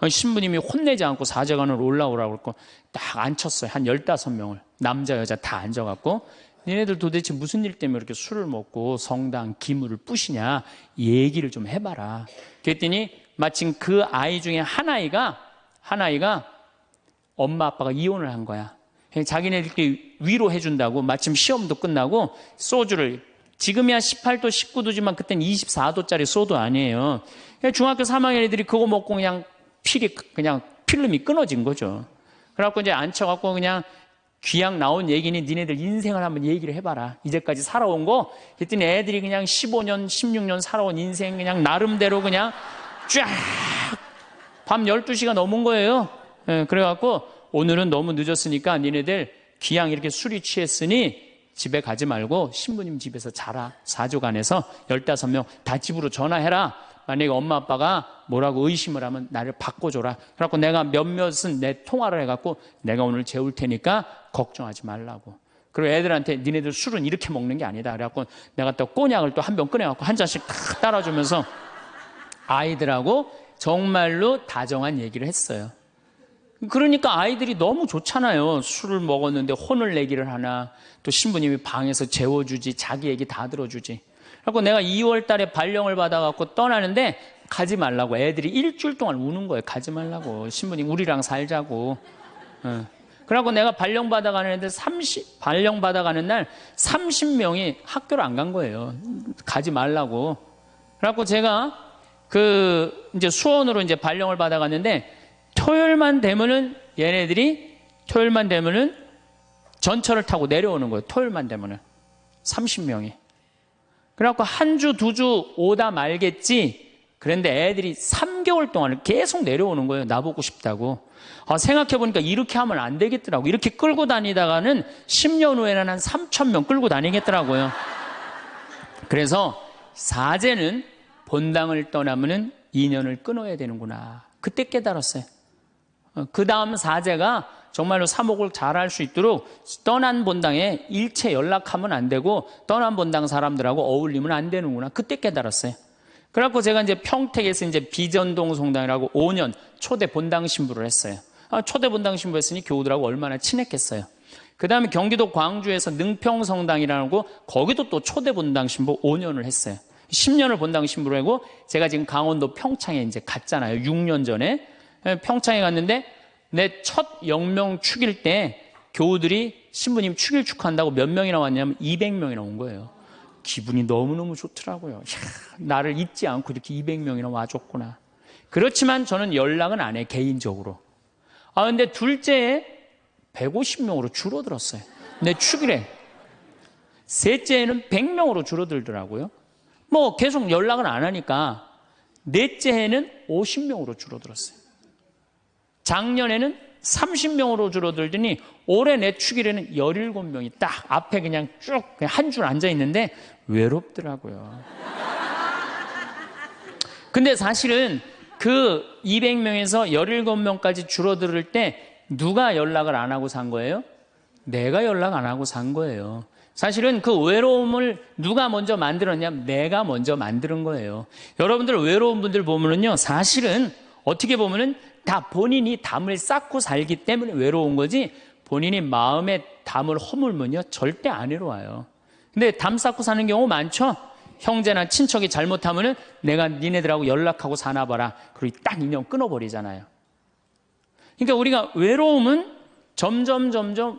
신부님이 혼내지 않고 사제관으로 올라오라고 그러고 딱 앉혔어요. 한 15명을. 남자 여자 다 앉아갖고 니네들 도대체 무슨 일 때문에 이렇게 술을 먹고 성당 기물을 부시냐 얘기를 좀 해봐라. 그랬더니 마침 그 아이 중에 한 아이가 엄마 아빠가 이혼을 한 거야. 자기네들끼리 위로해준다고 마침 시험도 끝나고 소주를 지금이야 18도 19도지만 그땐 24도짜리 소도 아니에요. 중학교 3학년 애들이 그거 먹고 그냥 필름이 끊어진 거죠. 그래갖고 이제 앉혀갖고 그냥 귀양 나온 얘기니 니네들 인생을 한번 얘기를 해봐라. 이제까지 살아온 거. 그랬더니 애들이 그냥 15년, 16년 살아온 인생 그냥 나름대로 그냥 쫙 밤 12시가 넘은 거예요. 그래갖고 오늘은 너무 늦었으니까 니네들 귀양 이렇게 술이 취했으니 집에 가지 말고 신부님 집에서 자라. 사조관에서 15명 다 집으로 전화해라. 만약에 엄마 아빠가 뭐라고 의심을 하면 나를 바꿔줘라. 그래갖고 내가 몇몇은 내 통화를 해갖고 내가 오늘 재울 테니까 걱정하지 말라고. 그리고 애들한테 니네들 술은 이렇게 먹는 게 아니다. 그래갖고 내가 또 꼬냑을 또 한 병 꺼내갖고 한 잔씩 탁 따라주면서 아이들하고 정말로 다정한 얘기를 했어요. 그러니까 아이들이 너무 좋잖아요. 술을 먹었는데 혼을 내기를 하나, 또 신부님이 방에서 재워주지, 자기 얘기 다 들어주지. 그래서 내가 2월 달에 발령을 받아갖고 떠나는데 가지 말라고 애들이 일주일 동안 우는 거예요. 가지 말라고. 신부님 우리랑 살자고. 그래갖고 내가 발령 받아가는 애들 발령 받아가는 날 30명이 학교를 안 간 거예요. 가지 말라고. 그래갖고 제가 이제 수원으로 이제 발령을 받아갔는데 토요일만 되면은 얘네들이 전철을 타고 내려오는 거예요. 토요일만 되면은 30명이. 그래갖고 한 주, 두 주 오다 말겠지. 그런데 애들이 3개월 동안 계속 내려오는 거예요. 나보고 싶다고. 생각해보니까 이렇게 하면 안 되겠더라고. 이렇게 끌고 다니다가는 10년 후에는 한 3,000명 끌고 다니겠더라고요. 그래서 사제는 본당을 떠나면은 인연을 끊어야 되는구나. 그때 깨달았어요. 그 다음 사제가 정말로 사목을 잘할 수 있도록 떠난 본당에 일체 연락하면 안 되고 떠난 본당 사람들하고 어울리면 안 되는구나. 그때 깨달았어요. 그래갖고 제가 이제 평택에서 이제 비전동 성당이라고 5년 초대 본당 신부를 했어요. 초대 본당 신부 했으니 교우들하고 얼마나 친했겠어요. 그 다음에 경기도 광주에서 능평 성당이라고 거기도 또 초대 본당 신부 5년을 했어요. 10년을 본당 신부로 하고 제가 지금 강원도 평창에 이제 갔잖아요. 6년 전에. 평창에 갔는데 내 첫 영명 축일 때 교우들이 신부님 축일 축하한다고 몇 명이나 왔냐면 200명이나 온 거예요. 기분이 너무너무 좋더라고요. 이야, 나를 잊지 않고 이렇게 200명이나 와줬구나. 그렇지만 저는 연락은 안 해, 개인적으로. 근데 둘째에 150명으로 줄어들었어요. 내 축일에. 셋째에는 100명으로 줄어들더라고요. 뭐 계속 연락은 안 하니까 넷째 해는 50명으로 줄어들었어요. 작년에는 30명으로 줄어들더니 올해 내 축일에는 17명이 딱 앞에 그냥 쭉 한 줄 앉아 있는데 외롭더라고요. 근데 사실은 그 200명에서 17명까지 줄어들 때 누가 연락을 안 하고 산 거예요? 내가 연락 안 하고 산 거예요. 사실은 그 외로움을 누가 먼저 만들었냐면 내가 먼저 만드는 거예요. 여러분들 외로운 분들 보면은요, 사실은 어떻게 보면은 다 본인이 담을 쌓고 살기 때문에 외로운 거지, 본인이 마음에 담을 허물면요 절대 안 외로워요. 근데 담 쌓고 사는 경우 많죠. 형제나 친척이 잘못하면은 내가 니네들하고 연락하고 사나 봐라. 그리고 딱 인연 끊어버리잖아요. 그러니까 우리가 외로움은 점점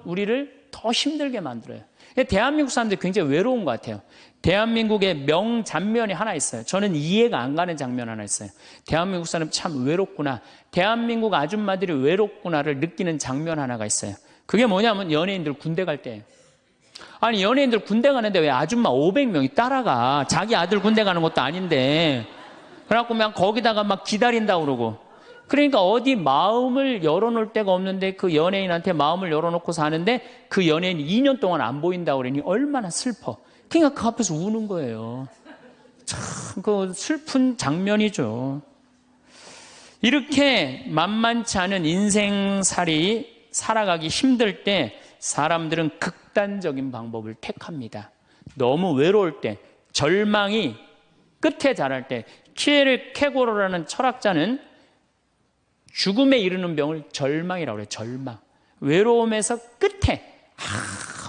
우리를 더 힘들게 만들어요. 대한민국 사람들이 굉장히 외로운 것 같아요. 대한민국의 명장면이 하나 있어요. 저는 이해가 안 가는 장면 하나 있어요. 대한민국 사람 참 외롭구나. 대한민국 아줌마들이 외롭구나를 느끼는 장면 하나가 있어요. 그게 뭐냐면 연예인들 군대 갈 때예요. 아니, 연예인들 군대 가는데 왜 아줌마 500명이 따라가? 자기 아들 군대 가는 것도 아닌데. 그래갖고 그냥 거기다가 막 기다린다고 그러고. 그러니까 어디 마음을 열어놓을 데가 없는데 그 연예인한테 마음을 열어놓고 사는데 그 연예인이 2년 동안 안 보인다고 그러니 얼마나 슬퍼. 그러니까 그 앞에서 우는 거예요. 참 그 슬픈 장면이죠. 이렇게 만만치 않은 인생살이 살아가기 힘들 때 사람들은 극단적인 방법을 택합니다. 너무 외로울 때, 절망이 끝에 달할 때, 키에르 케고로라는 철학자는 죽음에 이르는 병을 절망이라고 그래요. 절망. 외로움에서 끝에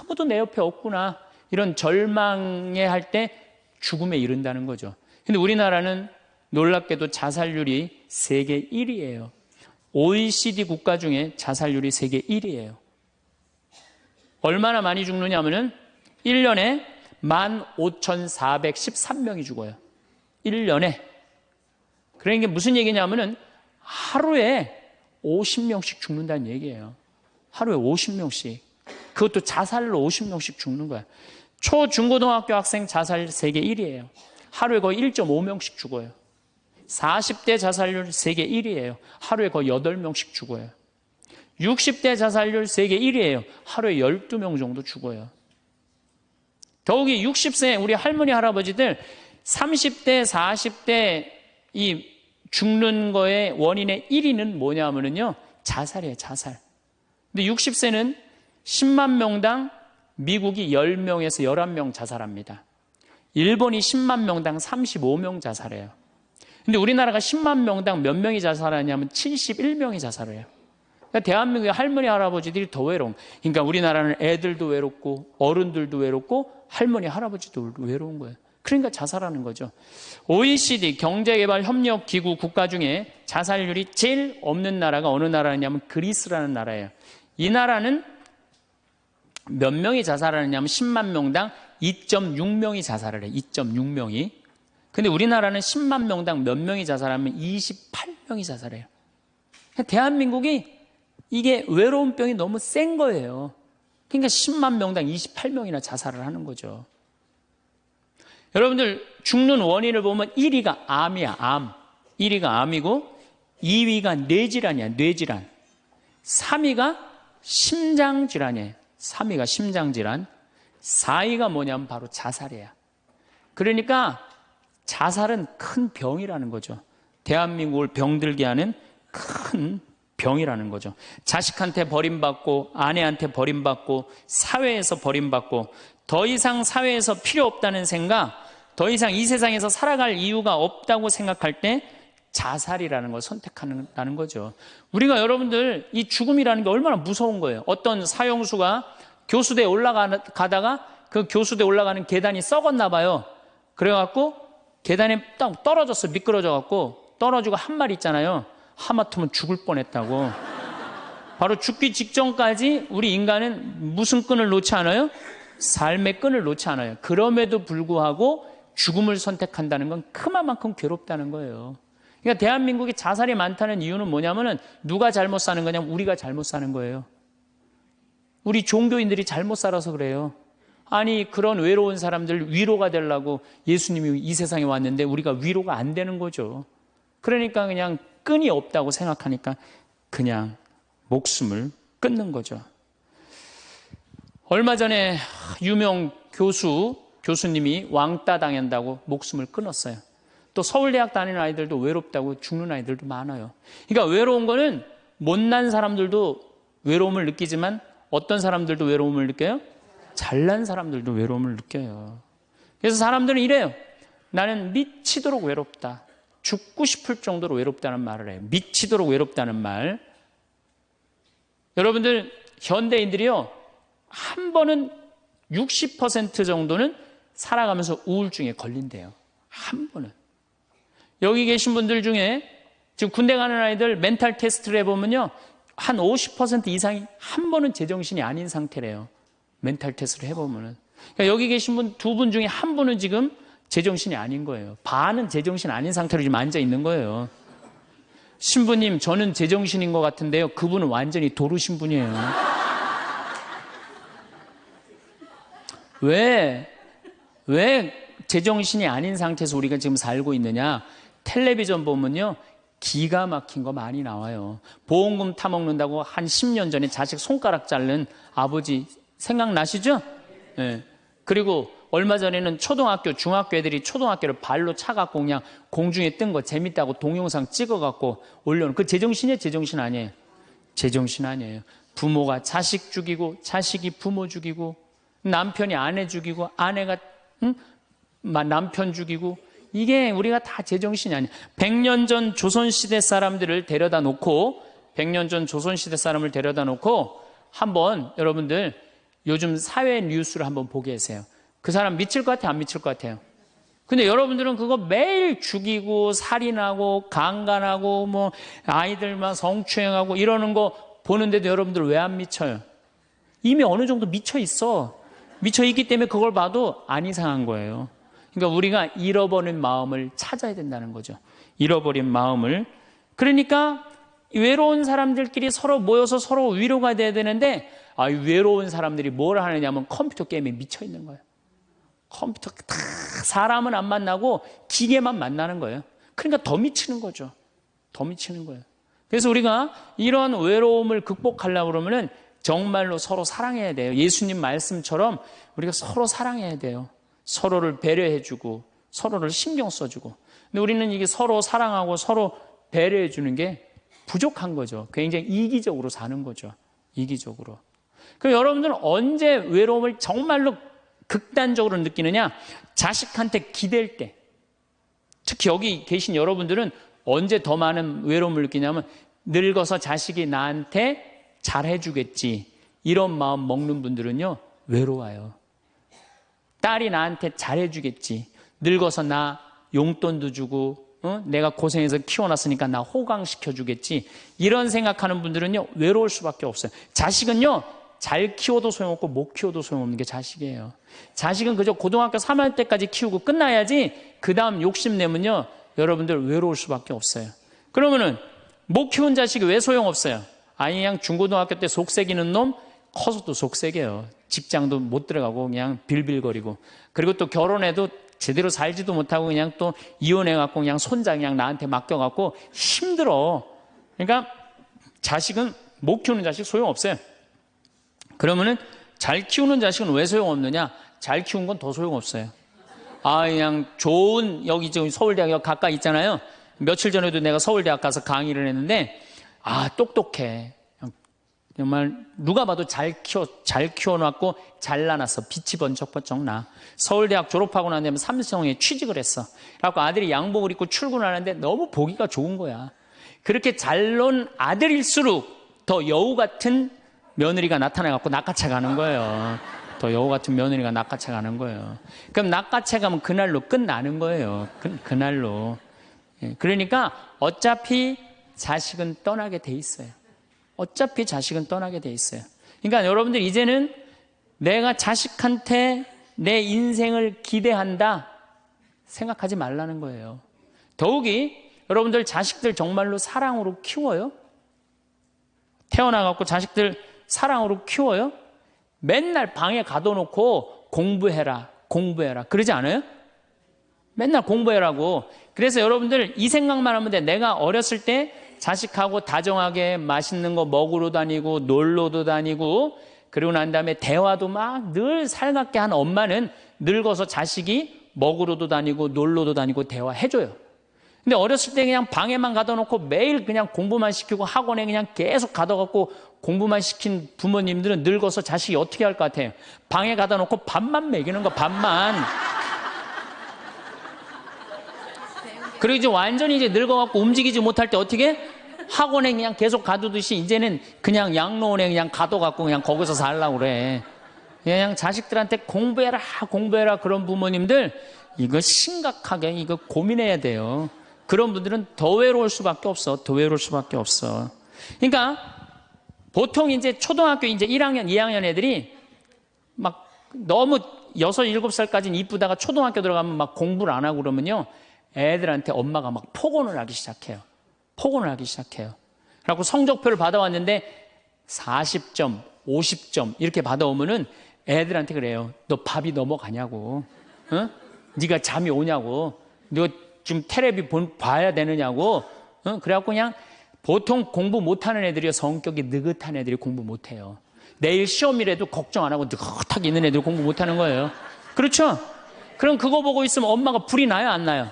아무도 내 옆에 없구나. 이런 절망에 할 때 죽음에 이른다는 거죠. 근데 우리나라는 놀랍게도 자살률이 세계 1위예요. OECD 국가 중에 자살률이 세계 1위예요. 얼마나 많이 죽느냐면은 1년에 15,413명이 죽어요. 1년에. 그러니까 무슨 얘기냐면은 하루에 50명씩 죽는다는 얘기예요. 하루에 50명씩. 그것도 자살로 50명씩 죽는 거야. 초, 중고등학교 학생 자살 세계 1위예요. 하루에 거의 1.5명씩 죽어요. 40대 자살률 세계 1위예요. 하루에 거의 8명씩 죽어요. 60대 자살률 세계 1위예요. 하루에 12명 정도 죽어요. 더욱이 60세 우리 할머니 할아버지들 30대 40대 이 죽는 거의 원인의 1위는 뭐냐면요 자살이에요. 자살. 근데 60세는 10만 명당 미국이 10명에서 11명 자살합니다. 일본이 10만 명당 35명 자살해요. 근데 우리나라가 10만 명당 몇 명이 자살하냐면 71명이 자살해요. 그러니까 대한민국의 할머니 할아버지들이 더 외로운. 그러니까 우리나라는 애들도 외롭고 어른들도 외롭고 할머니 할아버지도 외로운 거예요. 그러니까 자살하는 거죠. OECD 경제개발협력기구 국가 중에 자살률이 제일 없는 나라가 어느 나라냐면 그리스라는 나라예요. 이 나라는 몇 명이 자살하느냐면 10만 명당 2.6명이 자살을 해요. 2.6명이. 근데 우리나라는 10만 명당 몇 명이 자살하면 28명이 자살해요. 대한민국이 이게 외로움병이 너무 센 거예요. 그러니까 10만 명당 28명이나 자살을 하는 거죠. 여러분들 죽는 원인을 보면 1위가 암이야. 암. 1위가 암이고 2위가 뇌질환이야. 뇌질환. 3위가 심장질환이에요. 3위가 심장질환. 4위가 뭐냐면 바로 자살이에요. 그러니까 자살은 큰 병이라는 거죠. 대한민국을 병들게 하는 큰 병이라는 거죠. 자식한테 버림받고 아내한테 버림받고 사회에서 버림받고 더 이상 사회에서 필요 없다는 생각, 더 이상 이 세상에서 살아갈 이유가 없다고 생각할 때 자살이라는 걸 선택한다는 거죠. 우리가 여러분들 이 죽음이라는 게 얼마나 무서운 거예요. 어떤 사형수가 교수대에 올라가다가 그 교수대에 올라가는 계단이 썩었나 봐요. 그래갖고 계단에 딱 떨어졌어. 미끄러져갖고 떨어지고 한 말 있잖아요. 하마터면 죽을 뻔했다고. 바로 죽기 직전까지 우리 인간은 무슨 끈을 놓지 않아요? 삶의 끈을 놓지 않아요. 그럼에도 불구하고 죽음을 선택한다는 건 그만큼 괴롭다는 거예요. 그러니까 대한민국이 자살이 많다는 이유는 뭐냐면은 누가 잘못 사는 거냐면 우리가 잘못 사는 거예요. 우리 종교인들이 잘못 살아서 그래요. 아니 그런 외로운 사람들 위로가 되려고 예수님이 이 세상에 왔는데 우리가 위로가 안 되는 거죠. 그러니까 그냥 끈이 없다고 생각하니까 그냥 목숨을 끊는 거죠. 얼마 전에 유명 교수님이 왕따 당한다고 목숨을 끊었어요. 또 서울대학 다니는 아이들도 외롭다고 죽는 아이들도 많아요. 그러니까 외로운 거는 못난 사람들도 외로움을 느끼지만 어떤 사람들도 외로움을 느껴요? 잘난 사람들도 외로움을 느껴요. 그래서 사람들은 이래요. 나는 미치도록 외롭다. 죽고 싶을 정도로 외롭다는 말을 해요. 미치도록 외롭다는 말. 여러분들 현대인들이요. 한 번은 60% 정도는 살아가면서 우울증에 걸린대요. 한 번은. 여기 계신 분들 중에 지금 군대 가는 아이들 멘탈 테스트를 해보면요. 한 50% 이상이 한 번은 제정신이 아닌 상태래요. 멘탈 테스트를 해보면은. 그러니까 여기 계신 분 두 분 중에 한 분은 지금 제정신이 아닌 거예요. 반은 제정신 아닌 상태로 지금 앉아 있는 거예요. 신부님, 저는 제정신인 것 같은데요. 그분은 완전히 도루신 분이에요. 왜 제정신이 아닌 상태에서 우리가 지금 살고 있느냐? 텔레비전 보면요. 기가 막힌 거 많이 나와요. 보험금 타먹는다고 한 10년 전에 자식 손가락 자른 아버지 생각나시죠? 네. 그리고 얼마 전에는 초등학교, 중학교 애들이 초등학교를 발로 차갖고 그냥 공중에 뜬 거 재밌다고 동영상 찍어갖고 올려놓은 그 제정신이에요? 제정신 아니에요? 제정신 아니에요. 부모가 자식 죽이고 자식이 부모 죽이고 남편이 아내 죽이고 아내가 남편 죽이고 이게 우리가 다 제정신이 아니에요. 100년 전 조선시대 사람들을 데려다 놓고 100년 전 조선시대 사람을 데려다 놓고 한번 여러분들 요즘 사회 뉴스를 한번 보게 하세요. 그 사람 미칠 것 같아요? 안 미칠 것 같아요? 근데 여러분들은 그거 매일 죽이고 살인하고 강간하고 뭐 아이들만 성추행하고 이러는 거 보는데도 여러분들 왜 안 미쳐요? 이미 어느 정도 미쳐 있어. 미쳐 있기 때문에 그걸 봐도 안 이상한 거예요. 그러니까 우리가 잃어버린 마음을 찾아야 된다는 거죠. 잃어버린 마음을. 그러니까 외로운 사람들끼리 서로 모여서 서로 위로가 돼야 되는데 외로운 사람들이 뭘 하느냐면 컴퓨터 게임에 미쳐 있는 거예요. 컴퓨터 다 사람은 안 만나고 기계만 만나는 거예요. 그러니까 더 미치는 거죠. 더 미치는 거예요. 그래서 우리가 이런 외로움을 극복하려고 그러면은 정말로 서로 사랑해야 돼요. 예수님 말씀처럼 우리가 서로 사랑해야 돼요. 서로를 배려해주고 서로를 신경 써주고. 근데 우리는 이게 서로 사랑하고 서로 배려해주는 게 부족한 거죠. 굉장히 이기적으로 사는 거죠. 이기적으로. 그럼 여러분들은 언제 외로움을 정말로 극단적으로 느끼느냐? 자식한테 기댈 때. 특히 여기 계신 여러분들은 언제 더 많은 외로움을 느끼냐면 늙어서 자식이 나한테 잘해주겠지. 이런 마음 먹는 분들은요. 외로워요. 딸이 나한테 잘해주겠지. 늙어서 나 용돈도 주고 내가 고생해서 키워놨으니까 나 호강시켜주겠지. 이런 생각하는 분들은요, 외로울 수밖에 없어요. 자식은요, 잘 키워도 소용없고 못 키워도 소용없는 게 자식이에요. 자식은 그저 고등학교 3학년 때까지 키우고 끝나야지 그 다음 욕심내면요, 여러분들 외로울 수밖에 없어요. 그러면은 못 키운 자식이 왜 소용없어요? 아니 그냥 중고등학교 때 속새기는 놈 커서도 속새겨요. 직장도 못 들어가고 그냥 빌빌거리고, 그리고 또 결혼해도 제대로 살지도 못하고 그냥 또 이혼해갖고 그냥 손자 그냥 나한테 맡겨갖고 힘들어. 그러니까 자식은 못 키우는 자식 소용없어요. 그러면은 잘 키우는 자식은 왜 소용없느냐? 잘 키운 건 더 소용없어요. 그냥 좋은, 여기 지금 서울대학 가까이 있잖아요. 며칠 전에도 내가 서울대학 가서 강의를 했는데, 똑똑해. 정말 누가 봐도 잘 키워놨고 잘라놨어. 빛이 번쩍번쩍 나. 서울대학 졸업하고 난 다음에 삼성에 취직을 했어. 그래갖고 아들이 양복을 입고 출근하는데 너무 보기가 좋은 거야. 그렇게 잘 논 아들일수록 더 여우 같은 며느리가 나타나갖고 낚아채 가는 거예요. 더 여우 같은 며느리가 낚아채 가는 거예요. 그럼 낚아채 가면 그날로 끝나는 거예요. 그날로. 그러니까 어차피 자식은 떠나게 돼 있어요. 어차피 자식은 떠나게 돼 있어요. 그러니까 여러분들 이제는 내가 자식한테 내 인생을 기대한다 생각하지 말라는 거예요. 더욱이 여러분들 자식들 정말로 사랑으로 키워요? 태어나갖고 자식들 사랑으로 키워요? 맨날 방에 가둬놓고 공부해라 그러지 않아요? 맨날 공부해라고. 그래서 여러분들 이 생각만 하면 돼. 내가 어렸을 때 자식하고 다정하게 맛있는 거 먹으러 다니고 놀러도 다니고, 그리고 난 다음에 대화도 막 늘 살갑게 한 엄마는 늙어서 자식이 먹으러도 다니고 놀러도 다니고 대화해줘요. 근데 어렸을 때 그냥 방에만 가둬놓고 매일 그냥 공부만 시키고 학원에 그냥 계속 가둬갖고 공부만 시킨 부모님들은 늙어서 자식이 어떻게 할 것 같아요? 방에 가둬놓고 밥만 먹이는 거, 밥만. 그리고 이제 완전히 이제 늙어갖고 움직이지 못할 때 어떻게? 학원에 그냥 계속 가두듯이 이제는 그냥 양로원에 그냥 가둬갖고 그냥 거기서 살라고 그래. 그냥 자식들한테 공부해라 그런 부모님들, 이거 심각하게 이거 고민해야 돼요. 그런 분들은 더 외로울 수밖에 없어. 더 외로울 수밖에 없어. 그러니까 보통 이제 초등학교 이제 1학년, 2학년 애들이 막 너무 6, 7살까지는 이쁘다가 초등학교 들어가면 막 공부를 안 하고 그러면요, 애들한테 엄마가 막 폭언을 하기 시작해요. 그래갖고 성적표를 받아왔는데 40점, 50점 이렇게 받아오면은 애들한테 그래요. 너 밥이 넘어가냐고. 네가 잠이 오냐고. 너 지금 텔레비 봐야 되느냐고. 그래갖고 그냥 보통 공부 못하는 애들이요, 성격이 느긋한 애들이 공부 못해요. 내일 시험이라도 걱정 안 하고 느긋하게 있는 애들이 공부 못하는 거예요. 그렇죠? 그럼 그거 보고 있으면 엄마가 불이 나요, 안 나요?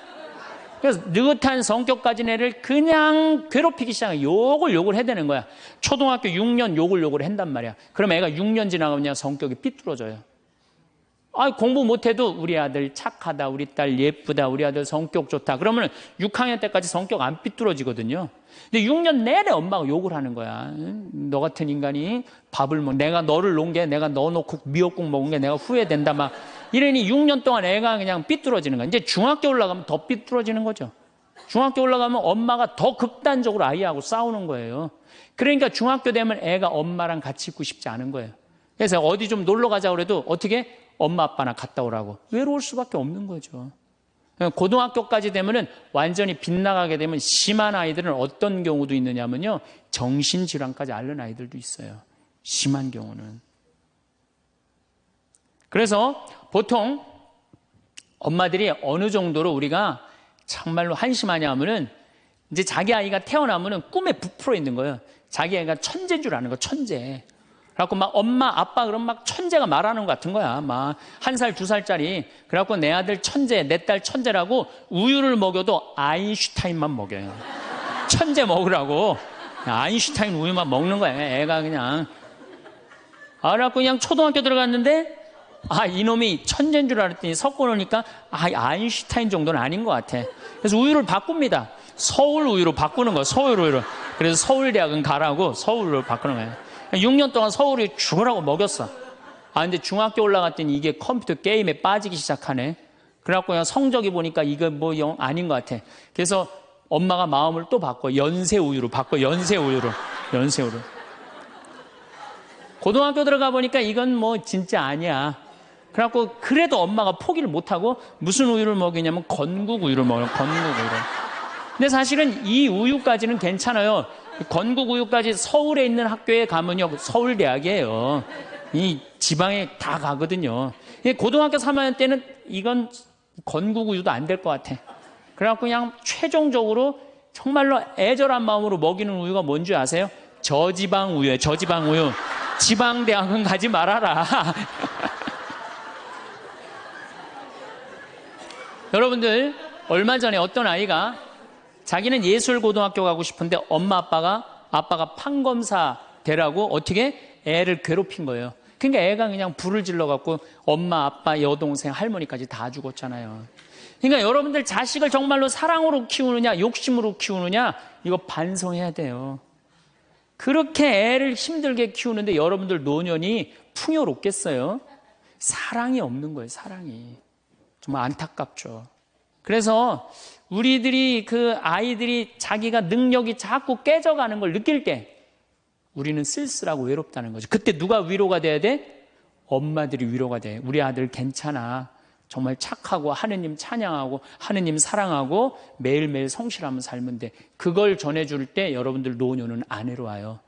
그래서 느긋한 성격 가진 애를 그냥 괴롭히기 시작해요. 욕을 해대는 거야. 초등학교 6년 욕을 한단 말이야. 그럼 애가 6년 지나가면 성격이 삐뚤어져요. 공부 못해도 우리 아들 착하다, 우리 딸 예쁘다, 우리 아들 성격 좋다. 그러면 6학년 때까지 성격 안 삐뚤어지거든요. 근데 6년 내내 엄마가 욕을 하는 거야. 너 같은 인간이 밥을 내가 너를 놓은 게, 내가 너 놓고 미역국 먹은 게 내가 후회된다 막 이러니 6년 동안 애가 그냥 삐뚤어지는 거야. 이제 중학교 올라가면 더 삐뚤어지는 거죠. 중학교 올라가면 엄마가 더 극단적으로 아이하고 싸우는 거예요. 그러니까 중학교 되면 애가 엄마랑 같이 있고 싶지 않은 거예요. 그래서 어디 좀 놀러 가자고 그래도 어떻게? 엄마 아빠나 갔다 오라고. 외로울 수밖에 없는 거죠. 고등학교까지 되면은 완전히 빗나가게 되면 심한 아이들은 어떤 경우도 있느냐면요, 정신질환까지 앓는 아이들도 있어요. 심한 경우는. 그래서 보통 엄마들이 어느 정도로 우리가 정말로 한심하냐 하면은 이제 자기 아이가 태어나면은 꿈에 부풀어 있는 거예요. 자기 아이가 천재인 줄 아는 거, 천재. 그래갖고 막 엄마, 아빠 그럼 막 천재가 말하는 것 같은 거야. 막 1살, 2살짜리. 그래갖고 내 아들 천재, 내 딸 천재라고 우유를 먹여도 아인슈타인만 먹여요. 천재 먹으라고. 아인슈타인 우유만 먹는 거야. 애가 그냥. 그래갖고 그냥 초등학교 들어갔는데, 이놈이 천재인 줄 알았더니 섞어놓으니까, 아인슈타인 정도는 아닌 것 같아. 그래서 우유를 바꿉니다. 서울 우유로 바꾸는 거야. 서울 우유로. 그래서 서울대학은 가라고 서울로 바꾸는 거예요. 6년 동안 서울이 죽으라고 먹였어. 근데 중학교 올라갔더니 이게 컴퓨터 게임에 빠지기 시작하네. 그래갖고 그냥 성적이 보니까 이거 뭐 영 아닌 것 같아. 그래서 엄마가 마음을 또 바꿔. 연세우유로 바꿔. 연세우유로. 연세우유로. 고등학교 들어가 보니까 이건 뭐 진짜 아니야. 그래갖고 그래도 엄마가 포기를 못하고 무슨 우유를 먹이냐면 건국 우유를 먹어요. 건국 우유를. 근데 사실은 이 우유까지는 괜찮아요. 건국 우유까지 서울에 있는 학교에 가면요. 서울대학이에요. 이 지방에 다 가거든요. 고등학교 3학년 때는 이건 건국 우유도 안 될 것 같아. 그래갖고 그냥 최종적으로 정말로 애절한 마음으로 먹이는 우유가 뭔지 아세요? 저지방 우유예요. 저지방 우유. 지방대학은 가지 말아라. 여러분들, 얼마 전에 어떤 아이가 자기는 예술고등학교 가고 싶은데 엄마 아빠가 판검사 되라고 어떻게 애를 괴롭힌 거예요. 그러니까 애가 그냥 불을 질러갖고 엄마, 아빠, 여동생, 할머니까지 다 죽었잖아요. 그러니까 여러분들 자식을 정말로 사랑으로 키우느냐, 욕심으로 키우느냐, 이거 반성해야 돼요. 그렇게 애를 힘들게 키우는데 여러분들 노년이 풍요롭겠어요? 사랑이 없는 거예요, 사랑이. 정말 안타깝죠. 그래서 우리들이 그 아이들이 자기가 능력이 자꾸 깨져가는 걸 느낄 때 우리는 쓸쓸하고 외롭다는 거죠. 그때 누가 위로가 돼야 돼? 엄마들이 위로가 돼. 우리 아들 괜찮아. 정말 착하고 하느님 찬양하고 하느님 사랑하고 매일매일 성실하면 살면 돼. 그걸 전해줄 때 여러분들 노년은 안 외로워요.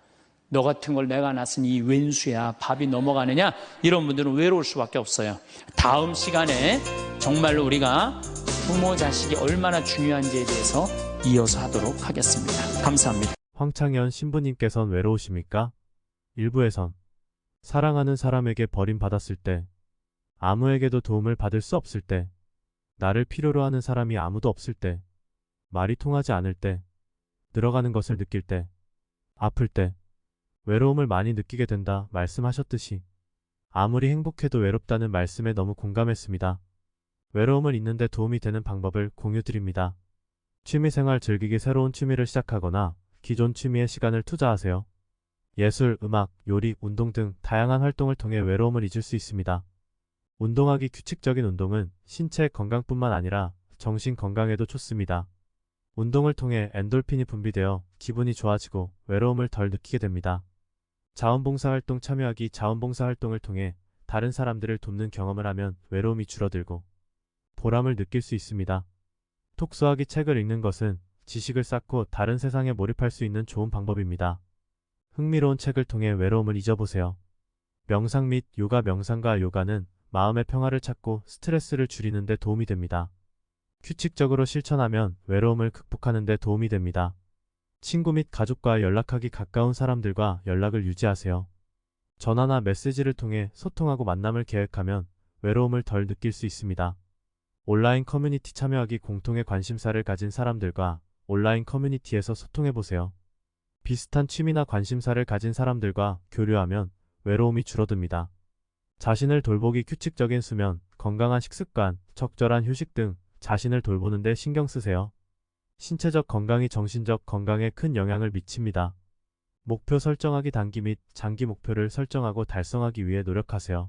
너 같은 걸 내가 낳았으니 이 웬수야 밥이 넘어가느냐, 이런 분들은 외로울 수밖에 없어요. 다음 시간에 정말로 우리가 부모 자식이 얼마나 중요한지에 대해서 이어서 하도록 하겠습니다. 감사합니다. 황창현 신부님께서는 외로우십니까? 일부에선 사랑하는 사람에게 버림받았을 때, 아무에게도 도움을 받을 수 없을 때, 나를 필요로 하는 사람이 아무도 없을 때, 말이 통하지 않을 때, 늘어가는 것을 느낄 때, 아플 때, 외로움을 많이 느끼게 된다 말씀하셨듯이 아무리 행복해도 외롭다는 말씀에 너무 공감했습니다. 외로움을 잊는데 도움이 되는 방법을 공유드립니다. 취미생활 즐기기 새로운 취미를 시작하거나 기존 취미에 시간을 투자하세요. 예술, 음악, 요리, 운동 등 다양한 활동을 통해 외로움을 잊을 수 있습니다. 운동하기 규칙적인 운동은 신체 건강뿐만 아니라 정신 건강에도 좋습니다. 운동을 통해 엔돌핀이 분비되어 기분이 좋아지고 외로움을 덜 느끼게 됩니다. 자원봉사활동 참여하기 자원봉사활동을 통해 다른 사람들을 돕는 경험을 하면 외로움이 줄어들고 보람을 느낄 수 있습니다. 독서하기 책을 읽는 것은 지식을 쌓고 다른 세상에 몰입할 수 있는 좋은 방법입니다. 흥미로운 책을 통해 외로움을 잊어보세요. 명상 및 요가 명상과 요가는 마음의 평화를 찾고 스트레스를 줄이는 데 도움이 됩니다. 규칙적으로 실천하면 외로움을 극복하는 데 도움이 됩니다. 친구 및 가족과 연락하기 가까운 사람들과 연락을 유지하세요. 전화나 메시지를 통해 소통하고 만남을 계획하면 외로움을 덜 느낄 수 있습니다. 온라인 커뮤니티 참여하기 공통의 관심사를 가진 사람들과 온라인 커뮤니티에서 소통해보세요. 비슷한 취미나 관심사를 가진 사람들과 교류하면 외로움이 줄어듭니다. 자신을 돌보기 규칙적인 수면, 건강한 식습관, 적절한 휴식 등 자신을 돌보는 데 신경 쓰세요. 신체적 건강이 정신적 건강에 큰 영향을 미칩니다. 목표 설정하기 단기 및 장기 목표를 설정하고 달성하기 위해 노력하세요.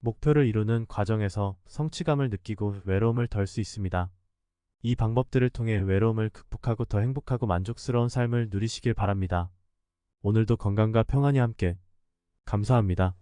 목표를 이루는 과정에서 성취감을 느끼고 외로움을 덜 수 있습니다. 이 방법들을 통해 외로움을 극복하고 더 행복하고 만족스러운 삶을 누리시길 바랍니다. 오늘도 건강과 평안이 함께. 감사합니다.